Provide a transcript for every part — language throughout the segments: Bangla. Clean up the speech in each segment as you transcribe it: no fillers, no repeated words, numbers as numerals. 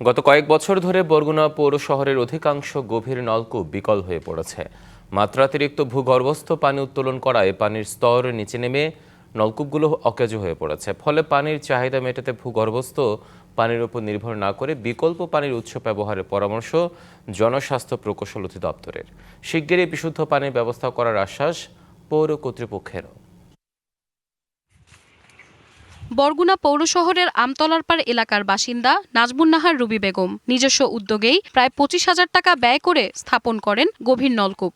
গত কয়েক বছর ধরে বরগুনা পৌর শহরের অধিকাংশ গভীর নলকূপ বিকল হয়ে পড়েছে। মাত্রাতিরিক্ত ভূগর্ভস্থ পানি উত্তোলন করায় পানির স্তর নিচে নেমে নলকূপগুলো অকেজো হয়ে পড়েছে। ফলে পানির চাহিদা মেটাতে ভূগর্ভস্থ পানির উপর নির্ভর না করে বিকল্প পানির উৎস ব্যবহারের পরামর্শ জনস্বাস্থ্য প্রকৌশল অধিদপ্তরের। শিগগিরই বিশুদ্ধ পানির ব্যবস্থা করার আশ্বাস পৌর কর্তৃপক্ষেরও। বরগুনা পৌর শহরের আমতলারপাড় এলাকার বাসিন্দা নাজমুন নাহার রুবি বেগম নিজস্ব উদ্যোগেই প্রায় 25,000 টাকা ব্যয় করে স্থাপন করেন গভীর নলকূপ।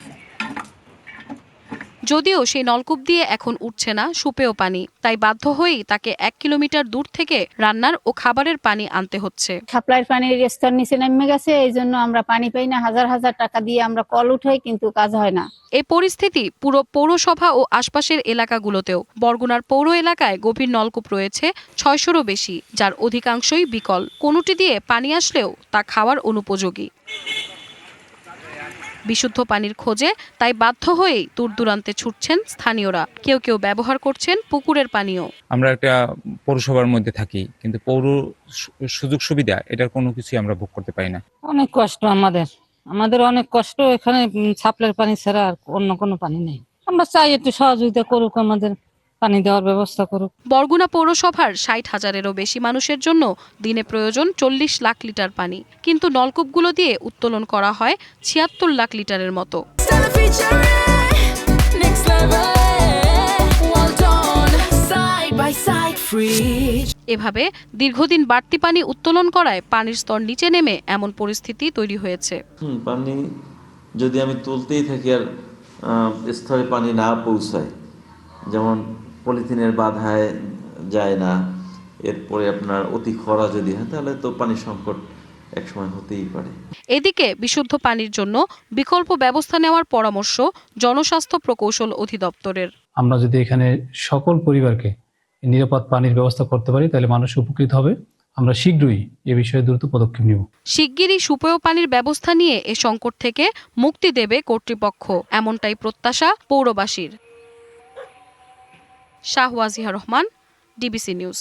যদিও সেই নলকূপ দিয়ে এখন উঠছে না সুপেয় পানি, তাই বাধ্য হয়েই তাকে 1 কিলোমিটার দূর থেকে রান্নার ও খাবারের পানি আনতে হচ্ছে। সাপ্লাইয়ের পানির স্তর নিচে নেমে গেছে, এই জন্য আমরা পানি পাই না। হাজার হাজার টাকা দিয়ে আমরা কল উঠাই, কিন্তু কাজ হয় না। এই পরিস্থিতি পুরো পৌরসভা ও আশপাশের এলাকাগুলোতেও। বরগুনার পৌর এলাকায় গভীর নলকূপ রয়েছে 600-রও বেশি, যার অধিকাংশই বিকল। কোনোটি দিয়ে পানি আসলেও তা খাওয়ার অনুপযোগী। বিশুদ্ধ পানির খোঁজে তাই বাধ্য হয়েই দূর দূরান্তে ছুটছেন স্থানীয়রা। কেউ কেউ ব্যবহার করছেন পুকুরের পানিও। আমরা একটা পৌরসভার মধ্যে থাকি, কিন্তু পৌর সুযোগ সুবিধা এটার কোনো কিছু আমরা ভোগ করতে পারি না। অনেক কষ্ট আমাদের অনেক কষ্ট। এখানে সাপ্লাইয়ের পানি ছাড়া আর অন্য কোনো পানি নেই। আমরা চাই একটু সহযোগিতা করুক, আমাদের পানি দেওয়ার ব্যবস্থা করুক। বরগুনা পৌরসভার 60,000-এরও বেশি মানুষের জন্য দিনে প্রয়োজন 40 লাখ লিটার পানি, কিন্তু নলকূপগুলো দিয়ে উত্তোলন করা হয় 76 লাখ লিটারের মতো। এভাবে দীর্ঘদিন বাড়তি পানি উত্তোলন করায় পানির স্তর নিচে নেমে এমন পরিস্থিতি তৈরি হয়েছে। পানি যদি আমি তুলতেই থাকি আর স্তরে পানি না পৌঁছায়, যেমন পলিথিনের বাধায় যায় না, এরপরে আপনার অতি খরা যদি হয়, তাহলে তো পানি সংকট একসময় হতেই পারে। এদিকে বিশুদ্ধ পানির জন্য বিকল্প ব্যবস্থা নেওয়ার পরামর্শ জনস্বাস্থ্য প্রকৌশল অধিদপ্তরের। আমরা যদি এখানে সকল পরিবারকে নিরাপদ পানির ব্যবস্থা করতে পারি, তাহলে মানুষ উপকৃত হবে। আমরা শীঘ্রই এ বিষয়ে দ্রুত পদক্ষেপ নিব। শিগগিরই সুপেয় পানির ব্যবস্থা নিয়ে এ সংকট থেকে মুক্তি দেবে কর্তৃপক্ষ, এমনটাই প্রত্যাশা পৌরবাসীর। শাহওয়াজিহা রহমান, ডিবিসি নিউজ।